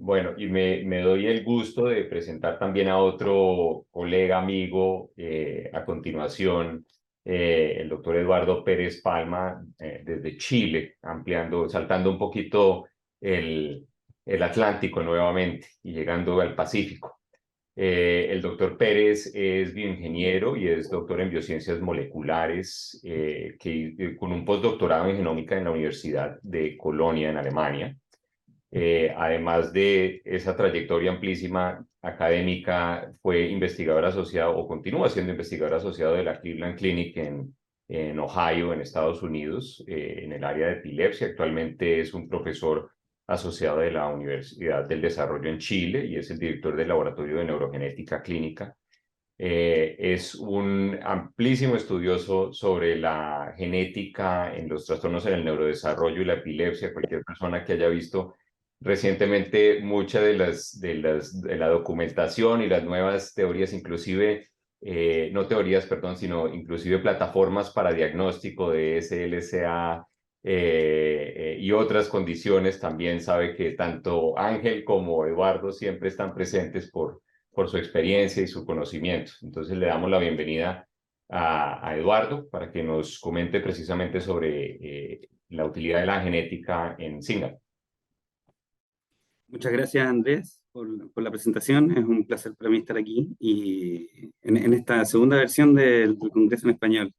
Bueno, y me doy el gusto de presentar también a otro colega, amigo, a continuación, el doctor Eduardo Pérez Palma, desde Chile, ampliando, saltando un poquito el, el Atlántico nuevamente y llegando al Pacífico. El doctor Pérez es bioingeniero y es doctor en biociencias moleculares, con un postdoctorado en genómica en la Universidad de Colonia, en Alemania. Además de esa trayectoria amplísima académica, fue investigador asociado o continúa siendo investigador asociado de la Cleveland Clinic en Ohio, en Estados Unidos, en el área de epilepsia. Actualmente es un profesor asociado de la Universidad del Desarrollo en Chile y es el director del Laboratorio de Neurogenética Clínica. Es un amplísimo estudioso sobre la genética en los trastornos en el neurodesarrollo y la epilepsia. Cualquier persona que haya visto recientemente mucha de la documentación y las nuevas teorías, inclusive, no teorías, perdón, sino inclusive plataformas para diagnóstico de SLCA y otras condiciones, también sabe que tanto Ángel como Eduardo siempre están presentes por su experiencia y su conocimiento. Entonces le damos la bienvenida a Eduardo para que nos comente precisamente sobre la utilidad de la genética en Singapur. Muchas gracias, Andrés, por la presentación. Es un placer para mí estar aquí y en esta segunda versión del Congreso en Español.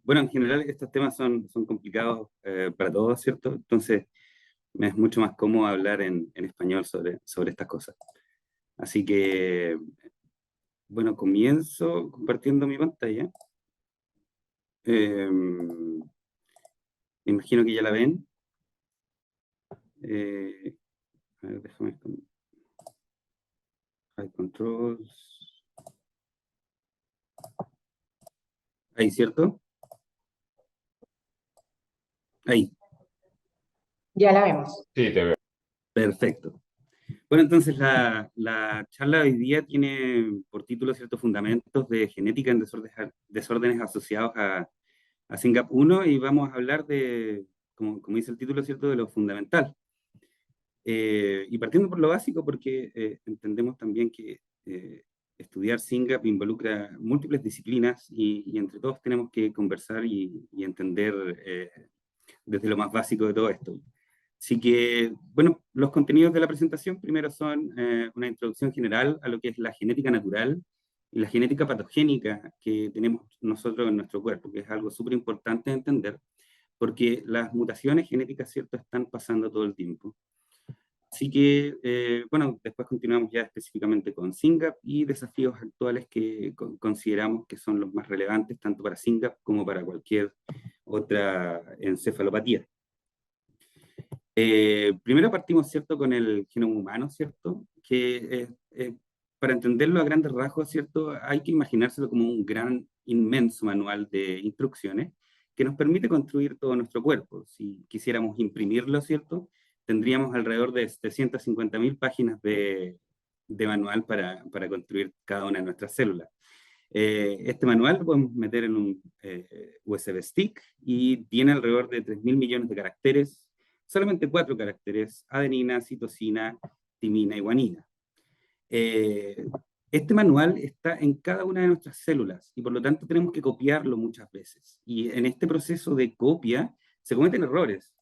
Bueno, en general estos temas son complicados para todos, ¿cierto? Entonces me es mucho más cómodo hablar en español sobre estas cosas. Así que, bueno, comienzo compartiendo mi pantalla. Me imagino que ya la ven. Eh, a ver, déjame con High Controls. Ahí, ¿cierto? Ahí. Ya la vemos. Sí, te veo. Perfecto. Bueno, entonces la charla de hoy día tiene por título ciertos fundamentos de genética en desórdenes asociados a SYNGAP1 y vamos a hablar de, como dice el título, ¿cierto?, de lo fundamental. Y partiendo por lo básico, porque entendemos también que estudiar SYNGAP involucra múltiples disciplinas y entre todos tenemos que conversar y entender desde lo más básico de todo esto. Así que, bueno, los contenidos de la presentación primero son una introducción general a lo que es la genética natural y la genética patogénica que tenemos nosotros en nuestro cuerpo, que es algo súper importante de entender, porque las mutaciones genéticas, ¿cierto?, están pasando todo el tiempo. Así que, bueno, después continuamos ya específicamente con SYNGAP y desafíos actuales que consideramos que son los más relevantes, tanto para SYNGAP como para cualquier otra encefalopatía. Primero partimos, ¿cierto?, con el genoma humano, ¿cierto? Que para entenderlo a grandes rasgos, ¿cierto?, hay que imaginárselo como un gran, inmenso manual de instrucciones que nos permite construir todo nuestro cuerpo. Si quisiéramos imprimirlo, ¿cierto?, tendríamos alrededor de 750.000 páginas de manual para construir cada una de nuestras células. Este manual lo podemos meter en un USB stick y tiene alrededor de 3.000 millones de caracteres, solamente 4 caracteres: adenina, citosina, timina y guanina. Este manual está en cada una de nuestras células y por lo tanto tenemos que copiarlo muchas veces. Y en este proceso de copia se cometen errores.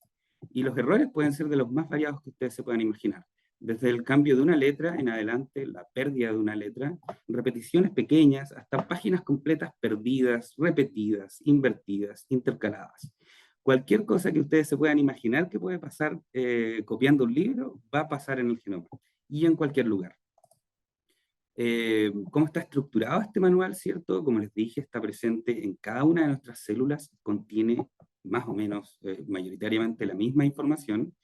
Y los errores pueden ser de los más variados que ustedes se puedan imaginar. Desde el cambio de una letra en adelante, la pérdida de una letra, repeticiones pequeñas, hasta páginas completas perdidas, repetidas, invertidas, intercaladas. Cualquier cosa que ustedes se puedan imaginar que puede pasar copiando un libro, va a pasar en el genoma y en cualquier lugar. ¿Cómo está estructurado este manual, cierto? Como les dije, está presente en cada una de nuestras células, contiene más o menos mayoritariamente la misma información.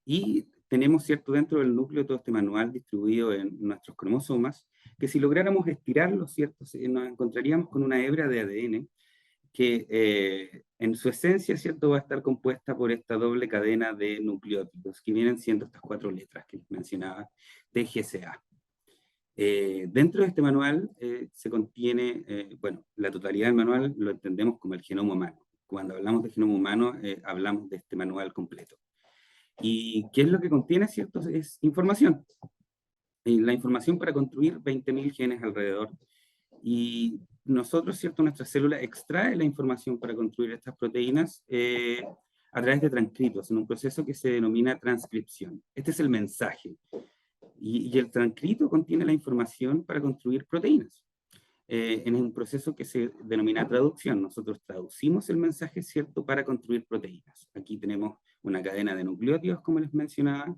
Y tenemos, cierto, dentro del núcleo todo este manual distribuido en nuestros cromosomas, que si lográramos estirarlo, cierto, nos encontraríamos con una hebra de ADN que en su esencia, cierto, va a estar compuesta por esta doble cadena de nucleótidos, que vienen siendo estas 4 letras que les mencionaba, TGCA. Dentro de este manual se contiene, bueno, la totalidad del manual lo entendemos como el genoma humano. Cuando hablamos de genoma humano, hablamos de este manual completo. ¿Y qué es lo que contiene, cierto? Es información. Y la información para construir 20.000 genes alrededor. Y nosotros, ¿cierto? Nuestra célula extrae la información para construir estas proteínas a través de transcritos, en un proceso que se denomina transcripción. Este es el mensaje. Y el transcrito contiene la información para construir proteínas. En un proceso que se denomina traducción. Nosotros traducimos el mensaje, ¿cierto?, para construir proteínas. Aquí tenemos una cadena de nucleótidos, como les mencionaba,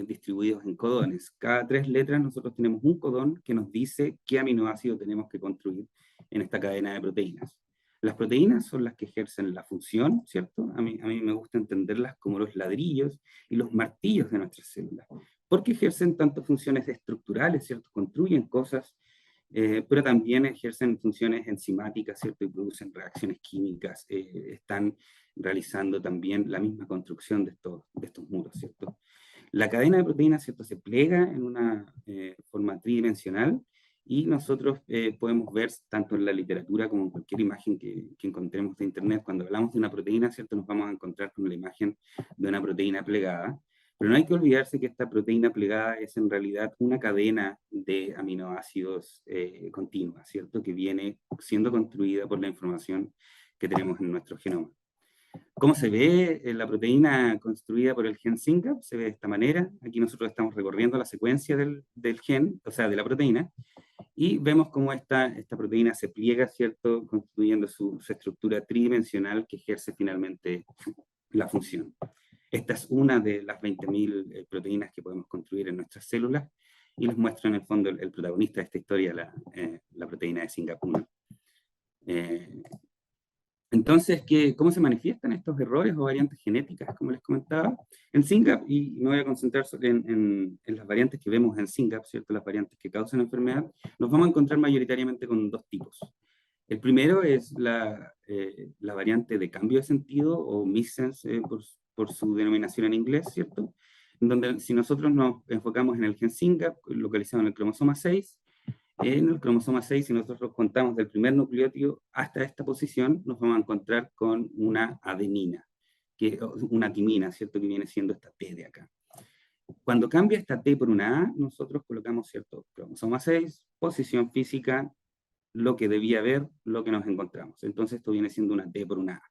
distribuidos en codones. Cada 3 letras nosotros tenemos un codón que nos dice qué aminoácido tenemos que construir en esta cadena de proteínas. Las proteínas son las que ejercen la función, ¿cierto? A mí me gusta entenderlas como los ladrillos y los martillos de nuestras células, porque ejercen tanto funciones estructurales, ¿cierto? Construyen cosas, pero también ejercen funciones enzimáticas, ¿cierto? Y producen reacciones químicas, están realizando también la misma construcción de estos muros, ¿cierto? La cadena de proteínas, ¿cierto?, se plega en una forma tridimensional y nosotros podemos ver, tanto en la literatura como en cualquier imagen que encontremos de internet, cuando hablamos de una proteína, ¿cierto?, nos vamos a encontrar con la imagen de una proteína plegada. Pero no hay que olvidarse que esta proteína plegada es en realidad una cadena de aminoácidos continua, ¿cierto?, que viene siendo construida por la información que tenemos en nuestro genoma. ¿Cómo se ve la proteína construida por el gen SYNGAP? Se ve de esta manera. Aquí nosotros estamos recorriendo la secuencia del gen, o sea, de la proteína, y vemos cómo esta proteína se pliega, ¿cierto?, construyendo su estructura tridimensional que ejerce finalmente la función. Esta es una de las 20.000 proteínas que podemos construir en nuestras células, y les muestro en el fondo el protagonista de esta historia, la proteína de SYNGAP1. Entonces, ¿cómo se manifiestan estos errores o variantes genéticas, como les comentaba? En SYNGAP, y me voy a concentrar en las variantes que vemos en SYNGAP, ¿cierto?, las variantes que causan enfermedad, nos vamos a encontrar mayoritariamente con 2 tipos. El primero es la variante de cambio de sentido, o missense por su denominación en inglés, ¿cierto?, en donde si nosotros nos enfocamos en el gen SYNGAP, localizado en el cromosoma 6, en el cromosoma 6, si nosotros contamos del primer nucleótido hasta esta posición, nos vamos a encontrar con una adenina, una timina, ¿cierto?, que viene siendo esta T de acá. Cuando cambia esta T por una A, nosotros colocamos, ¿cierto?, cromosoma 6, posición física, lo que debía haber, lo que nos encontramos. Entonces esto viene siendo una T por una A.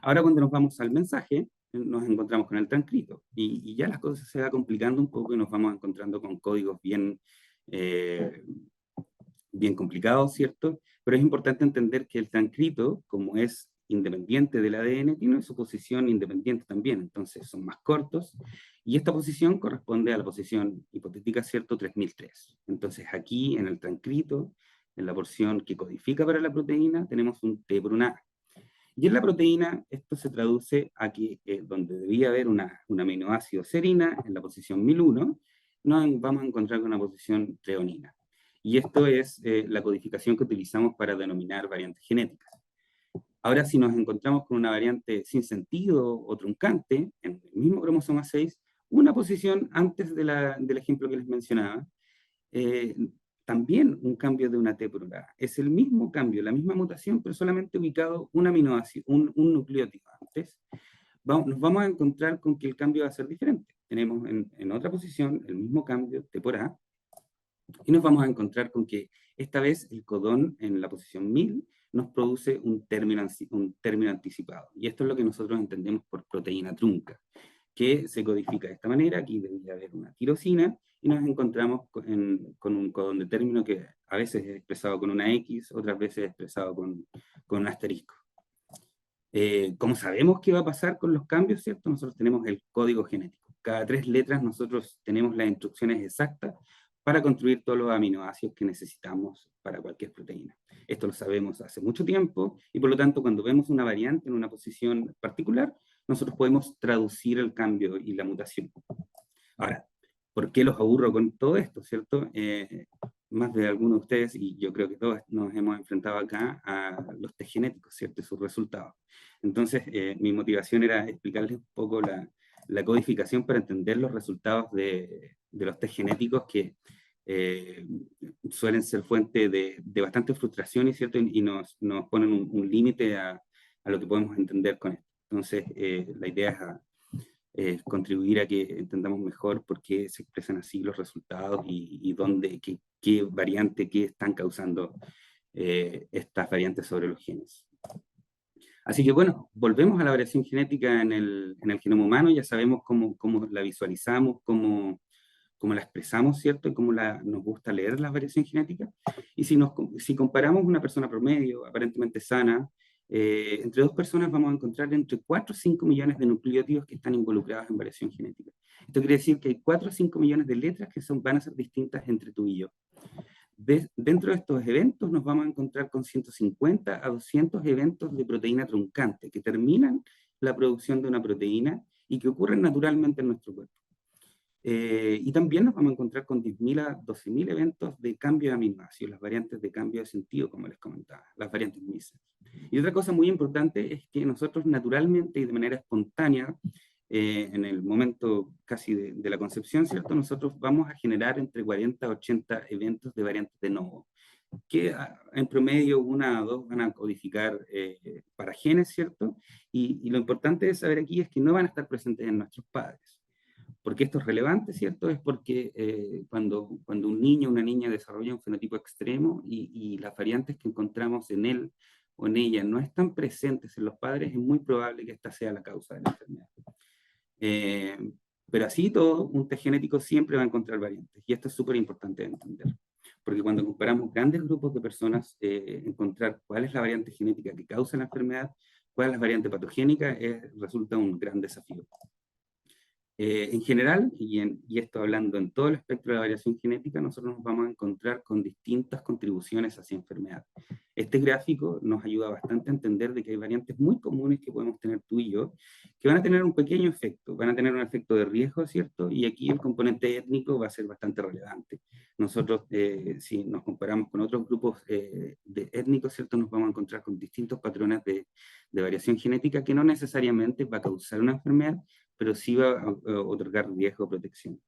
Ahora cuando nos vamos al mensaje, nos encontramos con el transcrito, y ya las cosas se van complicando un poco y nos vamos encontrando con códigos bien complicado, ¿cierto? Pero es importante entender que el transcrito, como es independiente del ADN, tiene su posición independiente también, entonces son más cortos, y esta posición corresponde a la posición hipotética, ¿cierto?, 3003. Entonces aquí en el transcrito, en la porción que codifica para la proteína, tenemos un T por una A. Y en la proteína, esto se traduce a que donde debía haber un aminoácido serina, en la posición 1001, nos vamos a encontrar con una posición treonina. Y esto es la codificación que utilizamos para denominar variantes genéticas. Ahora, si nos encontramos con una variante sin sentido o truncante, en el mismo cromosoma 6, una posición antes del ejemplo que les mencionaba, también un cambio de una T por una A. Es el mismo cambio, la misma mutación, pero solamente ubicado un aminoácido, un nucleótido antes. Nos vamos a encontrar con que el cambio va a ser diferente. Tenemos en otra posición el mismo cambio, T por A, y nos vamos a encontrar con que esta vez el codón en la posición 1000 nos produce un término anticipado. Y esto es lo que nosotros entendemos por proteína trunca, que se codifica de esta manera. Aquí debería haber una tirosina, y nos encontramos con un codón de término que a veces es expresado con una X, otras veces es expresado con un asterisco. ¿Cómo sabemos qué va a pasar con los cambios, cierto? Nosotros tenemos el código genético. Cada 3 letras nosotros tenemos las instrucciones exactas para construir todos los aminoácidos que necesitamos para cualquier proteína. Esto lo sabemos hace mucho tiempo, y por lo tanto cuando vemos una variante en una posición particular, nosotros podemos traducir el cambio y la mutación. Ahora, ¿por qué los aburro con todo esto, cierto? Más de algunos de ustedes, y yo creo que todos nos hemos enfrentado acá a los test genéticos, ¿cierto?, y sus resultados. Entonces, mi motivación era explicarles un poco la codificación para entender los resultados de los test genéticos, que suelen ser fuente de bastante frustración, ¿cierto?, y nos ponen un límite a lo que podemos entender con esto. Entonces, la idea contribuir a que entendamos mejor por qué se expresan así los resultados y dónde, qué variante, qué están causando estas variantes sobre los genes. Así que bueno, volvemos a la variación genética en el genoma humano, ya sabemos cómo la visualizamos, cómo la expresamos, ¿cierto? Y cómo nos gusta leer las variaciones genéticas. Y si comparamos una persona promedio, aparentemente sana, entre dos personas vamos a encontrar entre 4 o 5 millones de nucleótidos que están involucrados en variación genética. Esto quiere decir que hay 4 o 5 millones de letras que van a ser distintas entre tú y yo. Dentro de estos eventos nos vamos a encontrar con 150 a 200 eventos de proteína truncante que terminan la producción de una proteína y que ocurren naturalmente en nuestro cuerpo. Y también nos vamos a encontrar con 10.000 a 12.000 eventos de cambio de aminoácidos, las variantes de cambio de sentido, como les comentaba, las variantes missense. Y otra cosa muy importante es que nosotros naturalmente y de manera espontánea, en el momento casi de la concepción, ¿cierto? Nosotros vamos a generar entre 40 a 80 eventos de variantes de novo, que en promedio 1 a 2 van a codificar para genes, ¿cierto? Y lo importante de saber aquí es que no van a estar presentes en nuestros padres. ¿Por qué esto es relevante, cierto? Es porque cuando un niño o una niña desarrolla un fenotipo extremo y las variantes que encontramos en él o en ella no están presentes en los padres, es muy probable que esta sea la causa de la enfermedad. Pero así todo, un test genético siempre va a encontrar variantes, y esto es súper importante de entender, porque cuando comparamos grandes grupos de personas, encontrar cuál es la variante genética que causa la enfermedad, cuál es la variante patogénica, resulta un gran desafío. En general, y esto hablando en todo el espectro de la variación genética, nosotros nos vamos a encontrar con distintas contribuciones hacia enfermedad. Este gráfico nos ayuda bastante a entender de que hay variantes muy comunes que podemos tener tú y yo, que van a tener un pequeño efecto, van a tener un efecto de riesgo, ¿cierto? Y aquí el componente étnico va a ser bastante relevante. Nosotros, si nos comparamos con otros grupos de étnicos, ¿cierto? Nos vamos a encontrar con distintos patrones de variación genética que no necesariamente va a causar una enfermedad, pero sí va a otorgar riesgo o protección.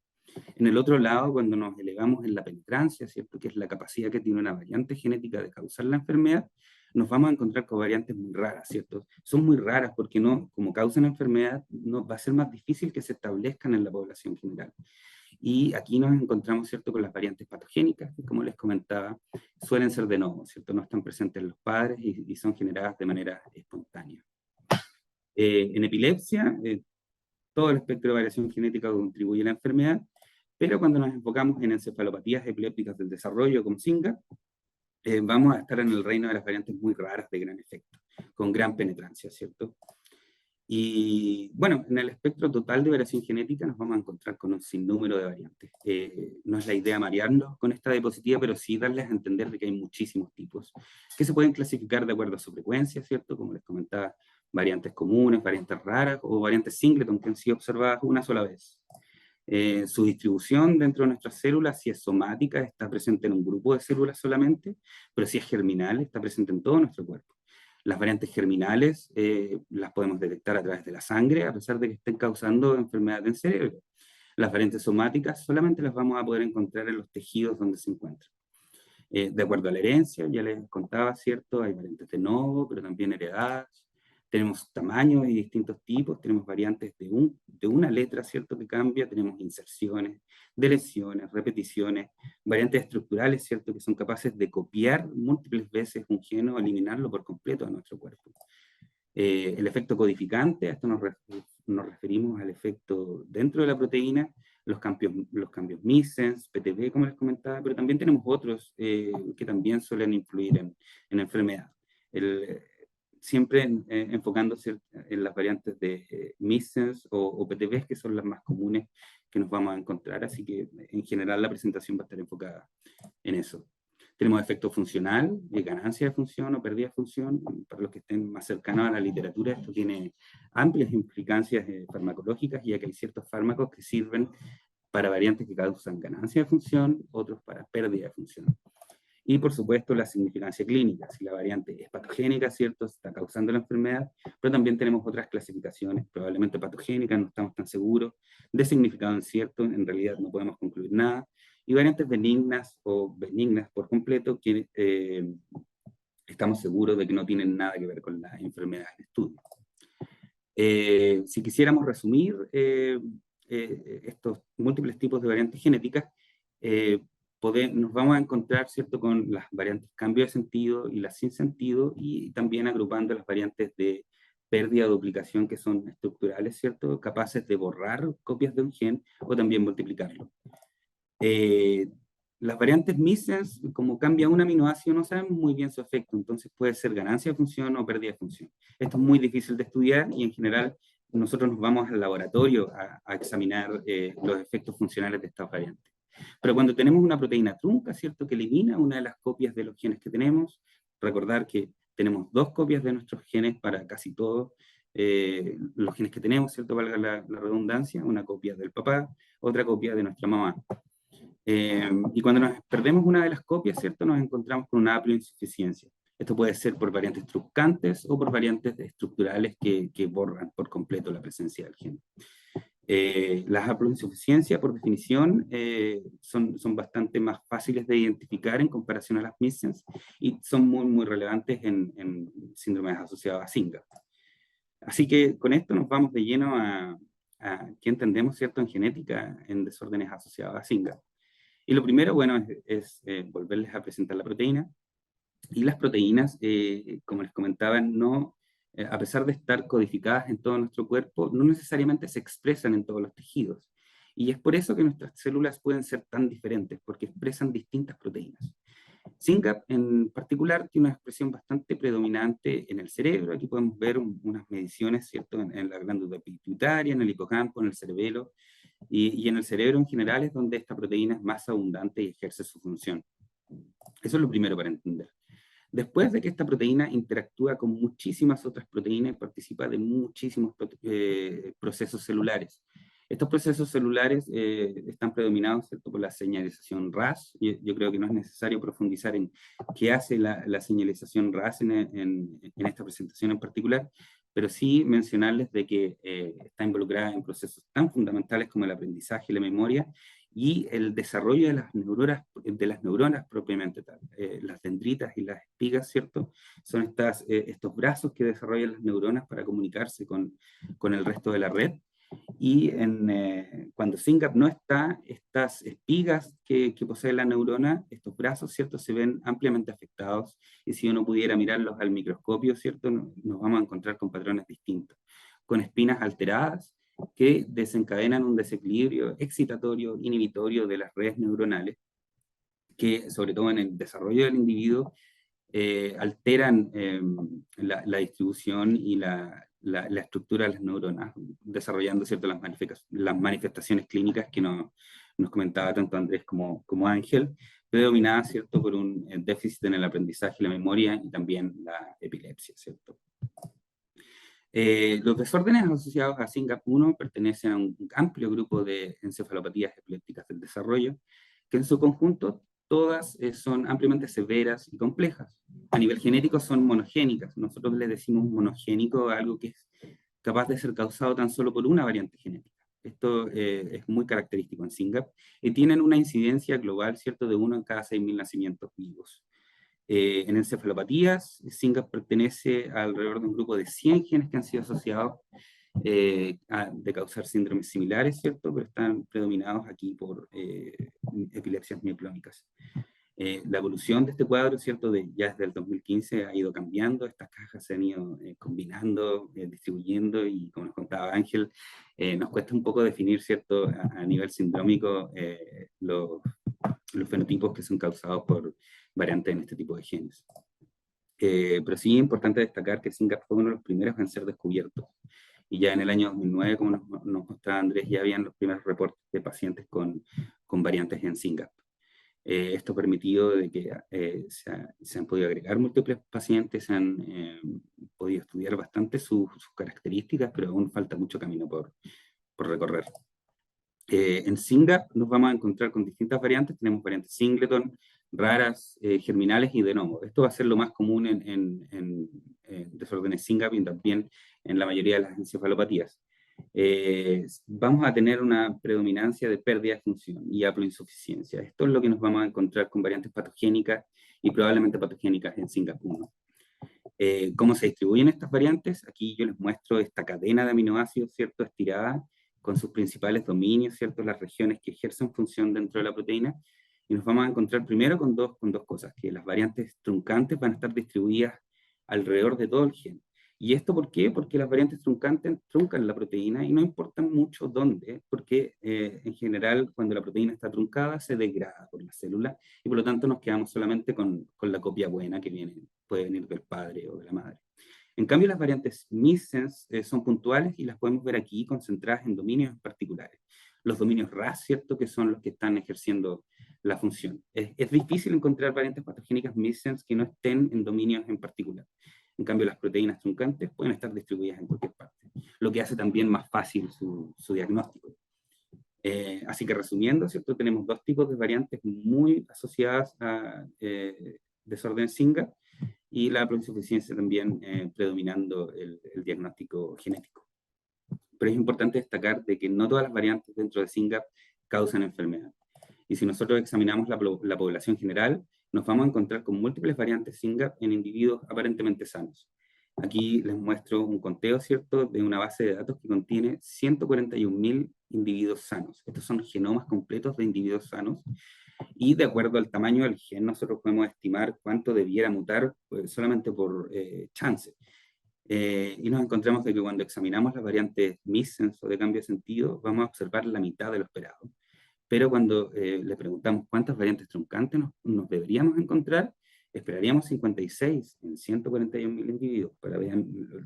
En el otro lado, cuando nos elevamos en la penetrancia, ¿cierto? Que es la capacidad que tiene una variante genética de causar la enfermedad, nos vamos a encontrar con variantes muy raras, ¿cierto? Son muy raras porque no, como causan enfermedad, no, va a ser más difícil que se establezcan en la población general. Y aquí nos encontramos, ¿cierto?, con las variantes patogénicas, que como les comentaba, suelen ser de novo, ¿cierto? No están presentes en los padres y son generadas de manera espontánea. En epilepsia, todo el espectro de variación genética contribuye a la enfermedad, pero cuando nos enfocamos en encefalopatías epilépticas del desarrollo, como SINGAP, vamos a estar en el reino de las variantes muy raras de gran efecto, con gran penetrancia, ¿cierto? Y bueno, en el espectro total de variación genética nos vamos a encontrar con un sinnúmero de variantes. No es la idea marearnos con esta diapositiva, pero sí darles a entender de que hay muchísimos tipos que se pueden clasificar de acuerdo a su frecuencia, ¿cierto? Como les comentaba, variantes comunes, variantes raras o variantes singleton que han sido observadas una sola vez. Su distribución dentro de nuestras células, si es somática, está presente en un grupo de células solamente, pero si es germinal, está presente en todo nuestro cuerpo. Las variantes germinales las podemos detectar a través de la sangre, a pesar de que estén causando enfermedad en cerebro. Las variantes somáticas solamente las vamos a poder encontrar en los tejidos donde se encuentran. De acuerdo a la herencia, ya les contaba, ¿cierto? Hay variantes de novo, pero también heredadas. Tenemos tamaños y distintos tipos, tenemos variantes de una letra, ¿cierto?, que cambia, tenemos inserciones, deleciones, repeticiones, variantes estructurales, ¿cierto?, que son capaces de copiar múltiples veces un gen o eliminarlo por completo de nuestro cuerpo. El efecto codificante, a esto nos referimos al efecto dentro de la proteína, los cambios missense, PTB, como les comentaba, pero también tenemos otros que también suelen influir en enfermedad. Siempre enfocándose en las variantes de missense o PTBs, que son las más comunes que nos vamos a encontrar, así que en general la presentación va a estar enfocada en eso. Tenemos efecto funcional, ganancia de función o pérdida de función. Para los que estén más cercanos a la literatura, esto tiene amplias implicancias farmacológicas, ya que hay ciertos fármacos que sirven para variantes que causan ganancia de función, otros para pérdida de función. Y por supuesto la significancia clínica, si la variante es patogénica, ¿cierto?, está causando la enfermedad, pero también tenemos otras clasificaciones, probablemente patogénicas, no estamos tan seguros, de significado incierto, en realidad no podemos concluir nada, y variantes benignas o benignas por completo, que estamos seguros de que no tienen nada que ver con la enfermedad en estudio. Si quisiéramos resumir estos múltiples tipos de variantes genéticas, nos vamos a encontrar, ¿cierto?, con las variantes cambio de sentido y las sin sentido, y también agrupando las variantes de pérdida o duplicación, que son estructurales, ¿cierto?, capaces de borrar copias de un gen o también multiplicarlo. Las variantes missense, como cambia un aminoácido, no sabemos muy bien su efecto, entonces puede ser ganancia de función o pérdida de función. Esto es muy difícil de estudiar y en general nosotros nos vamos al laboratorio a examinar los efectos funcionales de estas variantes. Pero cuando tenemos una proteína trunca, ¿cierto?, que elimina una de las copias de los genes que tenemos, recordar que tenemos 2 copias de nuestros genes para casi todos los genes que tenemos, ¿cierto?, valga la redundancia, una copia del papá, otra copia de nuestra mamá. Y cuando nos perdemos una de las copias, ¿cierto?, nos encontramos con una haploinsuficiencia. Esto puede ser por variantes truncantes o por variantes estructurales que borran por completo la presencia del gen. Las haploinsuficiencias, por definición, son bastante más fáciles de identificar en comparación a las missense y son muy relevantes en síndromes asociados a SYNGAP. Así que con esto nos vamos de lleno a qué entendemos, ¿cierto?, en genética en desórdenes asociados a SYNGAP. Y lo primero, bueno, es volverles a presentar la proteína. Y las proteínas, como les comentaba, no, a pesar de estar codificadas en todo nuestro cuerpo, no necesariamente se expresan en todos los tejidos. Y es por eso que nuestras células pueden ser tan diferentes, porque expresan distintas proteínas. SYNGAP en particular tiene una expresión bastante predominante en el cerebro. Aquí podemos ver unas mediciones, ¿cierto?, en la glándula pituitaria, en el hipocampo, en el cerebelo, y en el cerebro en general es donde esta proteína es más abundante y ejerce su función. Eso es lo primero para entender. Después de que esta proteína interactúa con muchísimas otras proteínas y participa de muchísimos procesos celulares. Estos procesos celulares están predominados, ¿cierto?, por la señalización RAS. Yo creo que no es necesario profundizar en qué hace la señalización RAS en esta presentación en particular, pero sí mencionarles de que está involucrada en procesos tan fundamentales como el aprendizaje y la memoria, y el desarrollo de las neuronas propiamente tal. Las dendritas y las espigas, ¿cierto?, son estos brazos que desarrollan las neuronas para comunicarse con el resto de la red. Y cuando SYNGAP no está, estas espigas que posee la neurona, estos brazos, ¿cierto?, se ven ampliamente afectados, y si uno pudiera mirarlos al microscopio, ¿cierto?, nos vamos a encontrar con patrones distintos, con espinas alteradas que desencadenan un desequilibrio excitatorio, inhibitorio de las redes neuronales, que sobre todo en el desarrollo del individuo alteran la distribución y la estructura de las neuronas, desarrollando, ¿cierto?, las manifestaciones clínicas que nos comentaba tanto Andrés como Ángel, predominadas, ¿cierto?, por un déficit en el aprendizaje y la memoria, y también la epilepsia, ¿cierto? Los desórdenes asociados a SYNGAP1 pertenecen a un amplio grupo de encefalopatías epilépticas del desarrollo, que en su conjunto todas son ampliamente severas y complejas. A nivel genético son monogénicas. Nosotros le decimos monogénico a algo que es capaz de ser causado tan solo por una variante genética. Esto es muy característico en SYNGAP, y tienen una incidencia global, ¿cierto?, de 1 en cada 6.000 nacimientos vivos. En encefalopatías, SYNGAP pertenece alrededor de un grupo de 100 genes que han sido asociados de causar síndromes similares, ¿cierto?, pero están predominados aquí por epilepsias mioclónicas. La evolución de este cuadro, ¿cierto?, ya desde el 2015 ha ido cambiando. Estas cajas se han ido combinando, distribuyendo, y como nos contaba Ángel, nos cuesta un poco definir, ¿cierto?, a nivel sindrómico los fenotipos que son causados por variantes en este tipo de genes. Pero sí es importante destacar que SYNGAP fue uno de los primeros en ser descubiertos. Y ya en el año 2009, como nos mostraba Andrés, ya habían los primeros reportes de pacientes con variantes en SYNGAP. Esto ha permitido de que se han podido agregar múltiples pacientes, se han podido estudiar bastante sus características, pero aún falta mucho camino por recorrer. En SYNGAP nos vamos a encontrar con distintas variantes. Tenemos variantes singleton, raras, germinales y de novo. Esto va a ser lo más común en desórdenes SYNGAP y también en la mayoría de las encefalopatías. Vamos a tener una predominancia de pérdida de función y haploinsuficiencia. Esto es lo que nos vamos a encontrar con variantes patogénicas y probablemente patogénicas en SYNGAP1. ¿Cómo se distribuyen estas variantes? Aquí yo les muestro esta cadena de aminoácidos, ¿cierto? Estirada, con sus principales dominios, ¿cierto? Las regiones que ejercen función dentro de la proteína. Y nos vamos a encontrar primero con dos cosas, que las variantes truncantes van a estar distribuidas alrededor de todo el gen. ¿Y esto por qué? Porque las variantes truncantes truncan la proteína y no importan mucho dónde, porque en general cuando la proteína está truncada se degrada por la célula y por lo tanto nos quedamos solamente con la copia buena que puede venir del padre o de la madre. En cambio, las variantes missense son puntuales y las podemos ver aquí concentradas en dominios particulares. Los dominios RAS, ¿cierto? Que son los que están ejerciendo la función. Es difícil encontrar variantes patogénicas missense que no estén en dominios en particular. En cambio, las proteínas truncantes pueden estar distribuidas en cualquier parte, lo que hace también más fácil su diagnóstico. Así que resumiendo, ¿cierto? Tenemos dos tipos de variantes muy asociadas a desorden SYNGAP y la insuficiencia también predominando el diagnóstico genético. Pero es importante destacar de que no todas las variantes dentro de SYNGAP causan enfermedad. Y si nosotros examinamos la población general, nos vamos a encontrar con múltiples variantes SYNGAP en individuos aparentemente sanos. Aquí les muestro un conteo, ¿cierto?, de una base de datos que contiene 141.000 individuos sanos. Estos son genomas completos de individuos sanos. Y de acuerdo al tamaño del gen, nosotros podemos estimar cuánto debiera mutar solamente por chance. Y nos encontramos de que cuando examinamos las variantes missense o de cambio de sentido, vamos a observar la mitad de lo esperado. Pero cuando le preguntamos cuántas variantes truncantes nos deberíamos encontrar, esperaríamos 56 en 141.000 individuos. Para ver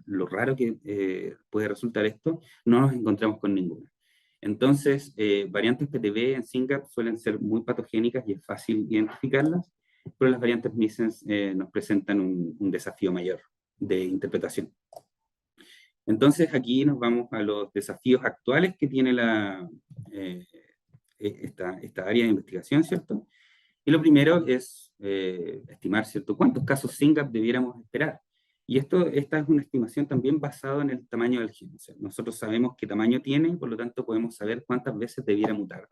lo raro que puede resultar esto, no nos encontramos con ninguna. Entonces, variantes PTB en SYNGAP suelen ser muy patogénicas y es fácil identificarlas, pero las variantes missense nos presentan un desafío mayor de interpretación. Entonces, aquí nos vamos a los desafíos actuales que tiene esta área de investigación, ¿cierto? Y lo primero es estimar, ¿cierto?, cuántos casos SYNGAP debiéramos esperar. Y esta es una estimación también basada en el tamaño del gen. O sea, nosotros sabemos qué tamaño tiene y por lo tanto podemos saber cuántas veces debiera mutar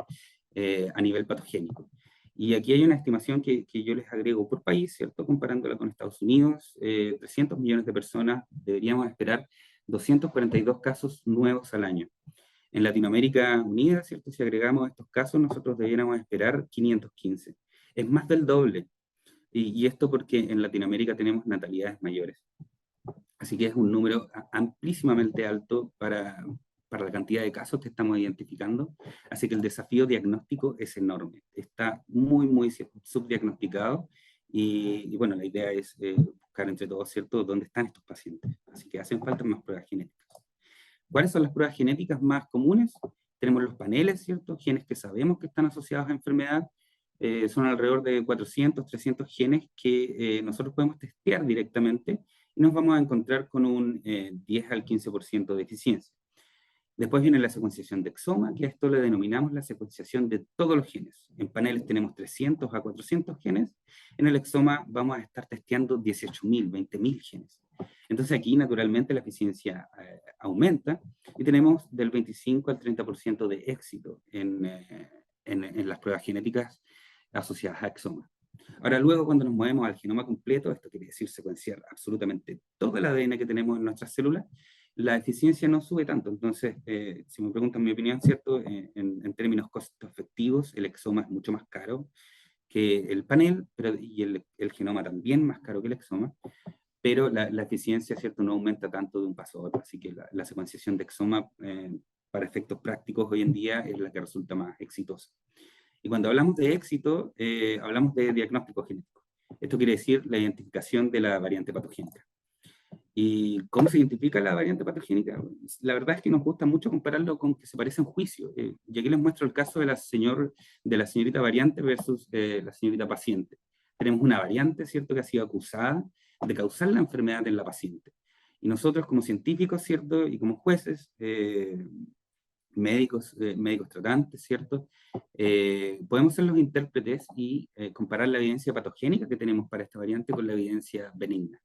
a nivel patogénico. Y aquí hay una estimación que yo les agrego por país, ¿cierto? Comparándola con Estados Unidos, 300 millones de personas, deberíamos esperar 242 casos nuevos al año. En Latinoamérica Unida, ¿cierto? Si agregamos estos casos, nosotros deberíamos esperar 515. Es más del doble. Y esto porque en Latinoamérica tenemos natalidades mayores. Así que es un número amplísimamente alto para la cantidad de casos que estamos identificando. Así que el desafío diagnóstico es enorme. Está muy, muy subdiagnosticado. Y bueno, la idea es buscar entre todos, ¿cierto?, dónde están estos pacientes. Así que hacen falta más pruebas genéticas. ¿Cuáles son las pruebas genéticas más comunes? Tenemos los paneles, ¿cierto? Genes que sabemos que están asociados a enfermedad. Son alrededor de 400, 300 genes que nosotros podemos testear directamente y nos vamos a encontrar con un 10 al 15% de eficiencia. Después viene la secuenciación de exoma, que a esto le denominamos la secuenciación de todos los genes. En paneles tenemos 300 a 400 genes. En el exoma vamos a estar testeando 18.000, 20.000 genes. Entonces aquí naturalmente la eficiencia aumenta y tenemos del 25 al 30% de éxito en las pruebas genéticas asociadas a exoma. Ahora luego cuando nos movemos al genoma completo, esto quiere decir secuenciar absolutamente todo el ADN que tenemos en nuestras células, la eficiencia no sube tanto. Entonces, si me preguntan mi opinión, ¿cierto? En términos costo efectivos, el exoma es mucho más caro que el panel, y el genoma también más caro que el exoma, pero la eficiencia, ¿cierto?, no aumenta tanto de un paso a otro. Así que la secuenciación de exoma para efectos prácticos hoy en día es la que resulta más exitosa. Y cuando hablamos de éxito, hablamos de diagnóstico genético. Esto quiere decir la identificación de la variante patogénica. ¿Y cómo se identifica la variante patogénica? La verdad es que nos gusta mucho compararlo con que se parece a un juicio. Y aquí les muestro el caso de la señorita variante versus la señorita paciente. Tenemos una variante, ¿cierto?, que ha sido acusada de causar la enfermedad en la paciente. Y nosotros como científicos, ¿cierto?, y como jueces, médicos tratantes, ¿cierto?, podemos ser los intérpretes y comparar la evidencia patogénica que tenemos para esta variante con la evidencia benigna.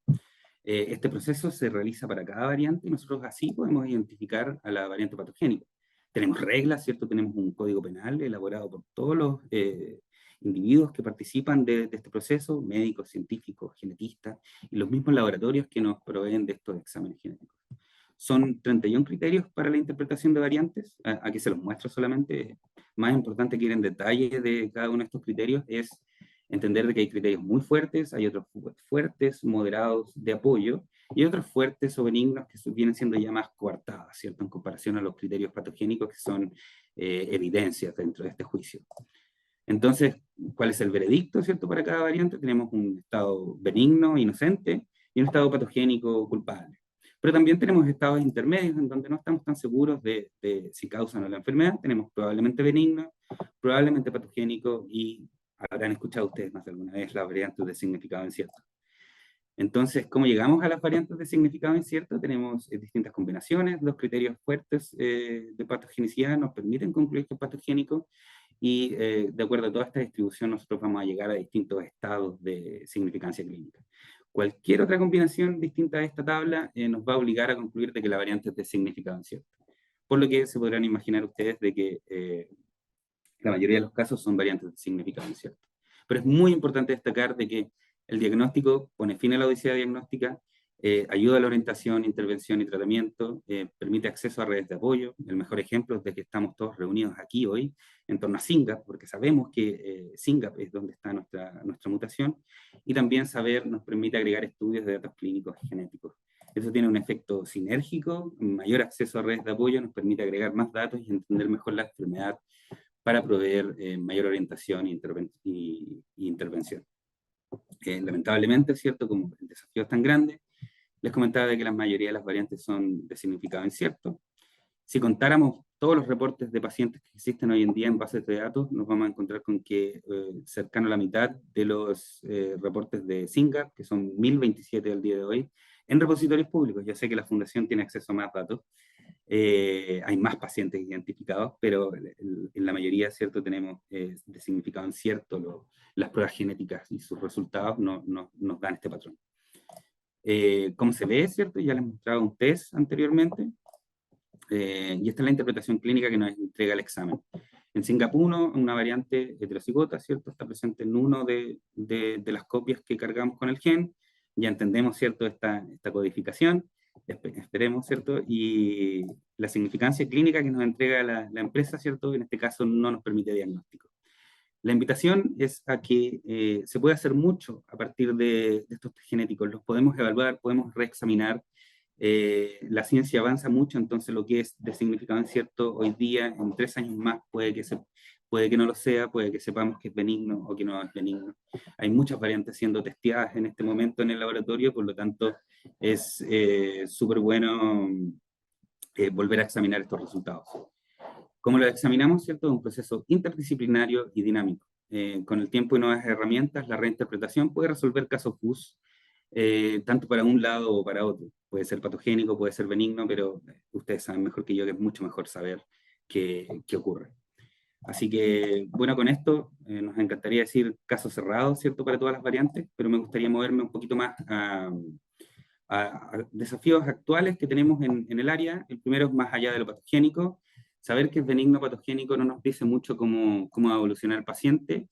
Este proceso se realiza para cada variante y nosotros así podemos identificar a la variante patogénica. Tenemos reglas, ¿cierto? Tenemos un código penal elaborado por todos los individuos que participan de este proceso, médicos, científicos, genetistas, y los mismos laboratorios que nos proveen de estos exámenes genéticos. Son 31 criterios para la interpretación de variantes. Aquí se los muestro solamente. Más importante que ir en detalle de cada uno de estos criterios es entender de que hay criterios muy fuertes, hay otros fuertes, moderados, de apoyo, y otros fuertes o benignos que vienen siendo ya más coartadas, ¿cierto? En comparación a los criterios patogénicos que son evidencias dentro de este juicio. Entonces, ¿cuál es el veredicto, ¿cierto? Para cada variante tenemos un estado benigno, inocente, y un estado patogénico, culpable. Pero también tenemos estados intermedios en donde no estamos tan seguros de si causan o no la enfermedad. Tenemos probablemente benigno, probablemente patogénico, y habrán escuchado ustedes más de alguna vez las variantes de significado incierto. Entonces, ¿cómo llegamos a las variantes de significado incierto? Tenemos distintas combinaciones. Los criterios fuertes de patogenicidad nos permiten concluir que es patogénico, y de acuerdo a toda esta distribución nosotros vamos a llegar a distintos estados de significancia clínica. Cualquier otra combinación distinta a esta tabla nos va a obligar a concluir de que la variante es de significado incierto. Por lo que se podrán imaginar ustedes de que la mayoría de los casos son variantes de significado incierto. Pero es muy importante destacar de que el diagnóstico pone fin a la odisea diagnóstica, ayuda a la orientación, intervención y tratamiento, permite acceso a redes de apoyo. El mejor ejemplo es de que estamos todos reunidos aquí hoy en torno a SYNGAP, porque sabemos que SYNGAP es donde está nuestra mutación, y también saber nos permite agregar estudios de datos clínicos y genéticos. Eso tiene un efecto sinérgico, mayor acceso a redes de apoyo nos permite agregar más datos y entender mejor la enfermedad para proveer mayor orientación y intervención. Lamentablemente, ¿cierto? Como el desafío es tan grande, les comentaba de que la mayoría de las variantes son de significado incierto. Si contáramos todos los reportes de pacientes que existen hoy en día en bases de datos, nos vamos a encontrar con que cercano a la mitad de los reportes de SYNGAP, que son 1027 al día de hoy, en repositorios públicos. Ya sé que la Fundación tiene acceso a más datos, hay más pacientes identificados, pero en la mayoría, ¿cierto? Tenemos de significado incierto. Las pruebas genéticas y sus resultados nos dan este patrón. ¿Cómo se ve, cierto? Ya les mostraba un test anteriormente, y esta es la interpretación clínica que nos entrega el examen. En SYNGAP 1, una variante heterocigota, ¿cierto? Está presente en uno de las copias que cargamos con el gen. Ya entendemos, ¿cierto? Esta codificación. Esperemos, ¿cierto? Y la significancia clínica que nos entrega la empresa, ¿cierto? En este caso no nos permite diagnóstico. La invitación es a que se puede hacer mucho a partir de estos test genéticos. Los podemos evaluar, podemos reexaminar. La ciencia avanza mucho, entonces lo que es de significado incierto hoy día, en 3 años más, puede que no lo sea, puede que sepamos que es benigno o que no es benigno. Hay muchas variantes siendo testeadas en este momento en el laboratorio, por lo tanto es súper bueno volver a examinar estos resultados. ¿Cómo lo examinamos? ¿Cierto? Es un proceso interdisciplinario y dinámico. Con el tiempo y nuevas herramientas, la reinterpretación puede resolver casos FUS, tanto para un lado o para otro. Puede ser patogénico, puede ser benigno, pero ustedes saben mejor que yo que es mucho mejor saber qué ocurre. Así que, bueno, con esto nos encantaría decir caso cerrado, ¿cierto? Para todas las variantes, pero me gustaría moverme un poquito más a desafíos actuales que tenemos en el área. El primero es más allá de lo patogénico. Saber que es benigno patogénico no nos dice mucho cómo va a evolucionar el paciente.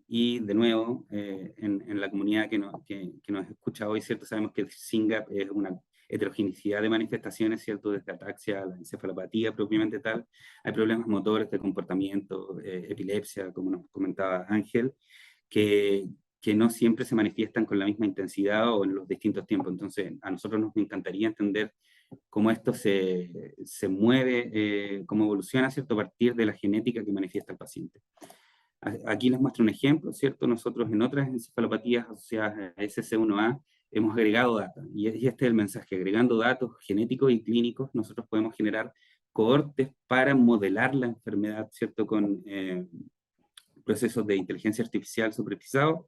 Y de nuevo, en la comunidad que nos escucha hoy, ¿cierto? Sabemos que SYNGAP es una heterogeneidad de manifestaciones, ¿cierto? Desde ataxia a la encefalopatía propiamente tal. Hay problemas motores de comportamiento, epilepsia, como nos comentaba Ángel, que no siempre se manifiestan con la misma intensidad o en los distintos tiempos. Entonces, a nosotros nos encantaría entender cómo esto se mueve, cómo evoluciona, ¿cierto? A partir de la genética que manifiesta el paciente. Aquí les muestro un ejemplo, ¿cierto? Nosotros en otras encefalopatías asociadas a SC1A hemos agregado datos, y este es el mensaje: agregando datos genéticos y clínicos, nosotros podemos generar cohortes para modelar la enfermedad, ¿cierto? Con procesos de inteligencia artificial supervisados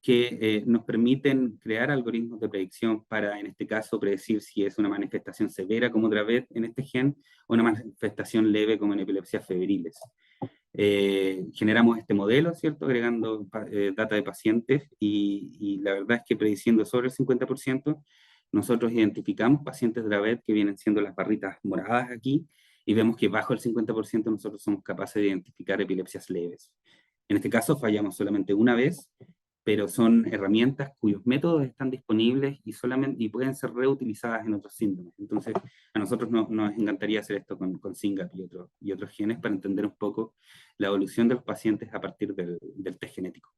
que nos permiten crear algoritmos de predicción para, en este caso, predecir si es una manifestación severa como Dravet en este gen o una manifestación leve como en epilepsias febriles. Generamos este modelo, ¿cierto? Agregando data de pacientes y la verdad es que prediciendo sobre el 50%, nosotros identificamos pacientes Dravet que vienen siendo las barritas moradas aquí y vemos que bajo el 50% nosotros somos capaces de identificar epilepsias leves. En este caso fallamos solamente una vez, pero son herramientas cuyos métodos están disponibles y pueden ser reutilizadas en otros síndromes. Entonces, a nosotros nos encantaría hacer esto con SYNGAP y otros genes para entender un poco la evolución de los pacientes a partir del test genético.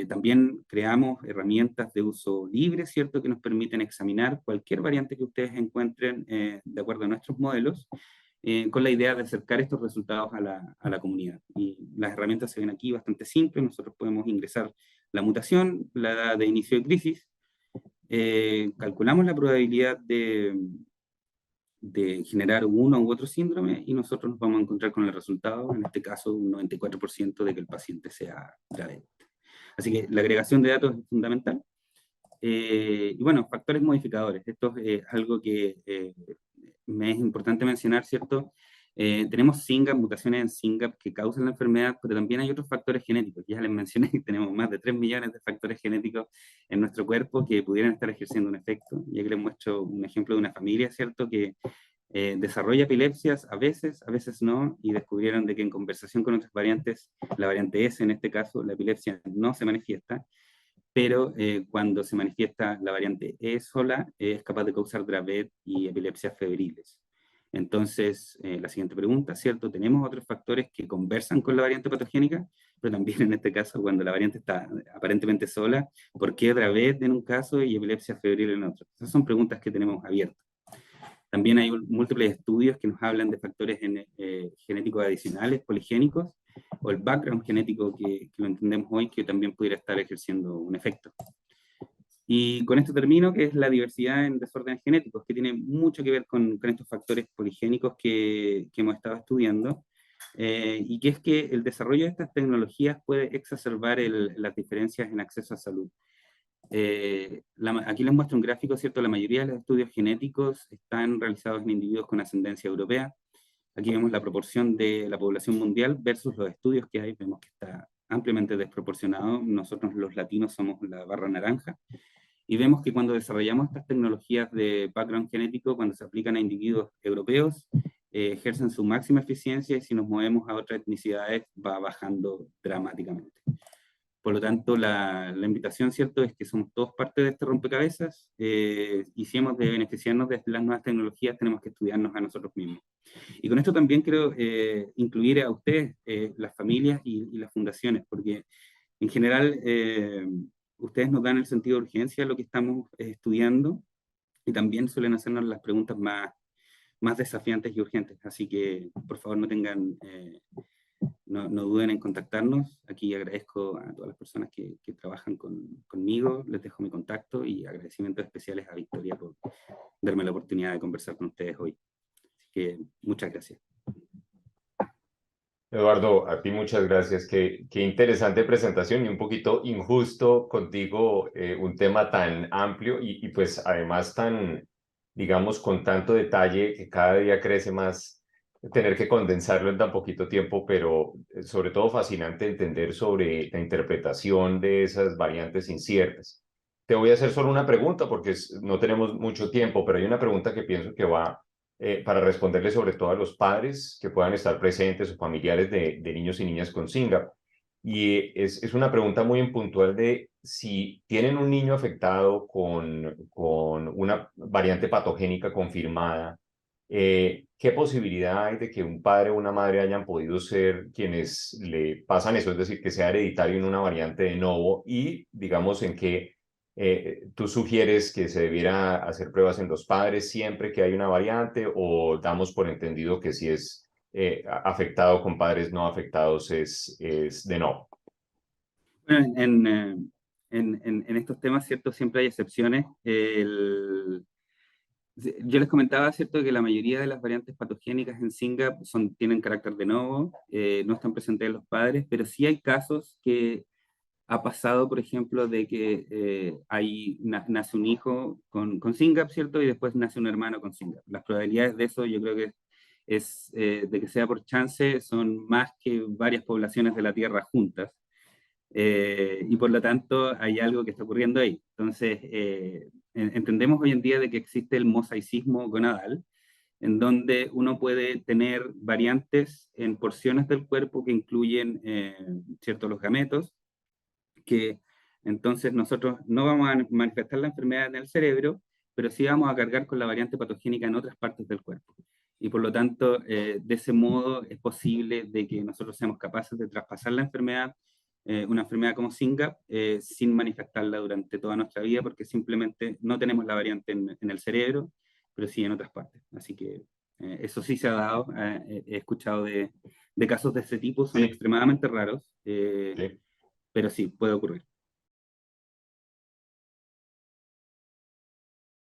También creamos herramientas de uso libre, ¿cierto?, que nos permiten examinar cualquier variante que ustedes encuentren de acuerdo a nuestros modelos, con la idea de acercar estos resultados a la comunidad. Y las herramientas se ven aquí bastante simples. Nosotros podemos ingresar la mutación, la edad de inicio de crisis, calculamos la probabilidad de generar uno u otro síndrome y nosotros nos vamos a encontrar con el resultado, en este caso un 94% de que el paciente sea grave. Así que la agregación de datos es fundamental. Y bueno, factores modificadores. Esto es algo que me es importante mencionar, ¿cierto? Tenemos SYNGAP, mutaciones en SYNGAP que causan la enfermedad, pero también hay otros factores genéticos. Ya les mencioné que tenemos más de 3 millones de factores genéticos en nuestro cuerpo que pudieran estar ejerciendo un efecto. Y aquí les muestro un ejemplo de una familia, ¿cierto?, que desarrolla epilepsias a veces no, y descubrieron de que en conversación con otras variantes, la variante S en este caso, la epilepsia no se manifiesta, pero cuando se manifiesta la variante E sola, es capaz de causar Dravet y epilepsias febriles. Entonces, la siguiente pregunta, ¿cierto? Tenemos otros factores que conversan con la variante patogénica, pero también en este caso, cuando la variante está aparentemente sola, ¿por qué Dravet en un caso y epilepsia febril en otro? Esas son preguntas que tenemos abiertas. También hay múltiples estudios que nos hablan de factores genéticos adicionales, poligénicos, o el background genético que lo entendemos hoy, que también pudiera estar ejerciendo un efecto. Y con esto termino, que es la diversidad en desórdenes genéticos, que tiene mucho que ver con estos factores poligénicos que hemos estado estudiando, y que es que el desarrollo de estas tecnologías puede exacerbar las diferencias en acceso a salud. Aquí les muestro un gráfico, ¿cierto? La mayoría de los estudios genéticos están realizados en individuos con ascendencia europea. Aquí vemos la proporción de la población mundial versus los estudios que hay. Vemos que está ampliamente desproporcionado. Nosotros los latinos somos la barra naranja. Y vemos que cuando desarrollamos estas tecnologías de background genético, cuando se aplican a individuos europeos, ejercen su máxima eficiencia, y si nos movemos a otras etnicidades va bajando dramáticamente. Por lo tanto, la invitación, ¿cierto?, es que somos todos parte de este rompecabezas, y si hemos de beneficiarnos de las nuevas tecnologías, tenemos que estudiarnos a nosotros mismos. Y con esto también quiero incluir a ustedes, las familias y las fundaciones, porque en general ustedes nos dan el sentido de urgencia a lo que estamos estudiando, y también suelen hacernos las preguntas más desafiantes y urgentes. Así que, por favor, no duden en contactarnos. Aquí agradezco a todas las personas que trabajan conmigo, les dejo mi contacto, y agradecimientos especiales a Victoria por darme la oportunidad de conversar con ustedes hoy. Así que muchas gracias. Eduardo, a ti muchas gracias. Qué interesante presentación y un poquito injusto contigo, un tema tan amplio y pues además tan, digamos, con tanto detalle que cada día crece más, tener que condensarlo en tan poquito tiempo, pero sobre todo fascinante entender sobre la interpretación de esas variantes inciertas. Te voy a hacer solo una pregunta porque no tenemos mucho tiempo, pero hay una pregunta que pienso que va para responderle sobre todo a los padres que puedan estar presentes o familiares de niños y niñas con SYNGAP. Y es una pregunta muy puntual de si tienen un niño afectado con una variante patogénica confirmada, ¿qué posibilidad hay de que un padre o una madre hayan podido ser quienes le pasan eso? Es decir, que sea hereditario en una variante de novo y, digamos, en qué ¿tú sugieres que se debiera hacer pruebas en los padres siempre que hay una variante o damos por entendido que si es afectado con padres no afectados es de no? Bueno, en estos temas, ¿cierto?, siempre hay excepciones. Yo les comentaba, ¿cierto?, que la mayoría de las variantes patogénicas en SYNGAP tienen carácter de novo, no están presentes en los padres, pero sí hay casos que ha pasado, por ejemplo, de que nace un hijo con SYNGAP, ¿cierto? Y después nace un hermano con SYNGAP. Las probabilidades de eso, yo creo que de que sea por chance, son más que varias poblaciones de la Tierra juntas. Y por lo tanto, hay algo que está ocurriendo ahí. Entonces, entendemos hoy en día de que existe el mosaicismo gonadal, en donde uno puede tener variantes en porciones del cuerpo que incluyen, ¿cierto?, los gametos, que entonces nosotros no vamos a manifestar la enfermedad en el cerebro, pero sí vamos a cargar con la variante patogénica en otras partes del cuerpo. Y por lo tanto, de ese modo es posible de que nosotros seamos capaces de traspasar la enfermedad, una enfermedad como SYNGAP, sin manifestarla durante toda nuestra vida, porque simplemente no tenemos la variante en el cerebro, pero sí en otras partes. Así que eso sí se ha dado. He escuchado de casos de ese tipo, son Sí, extremadamente raros, sí. pero sí, puede ocurrir.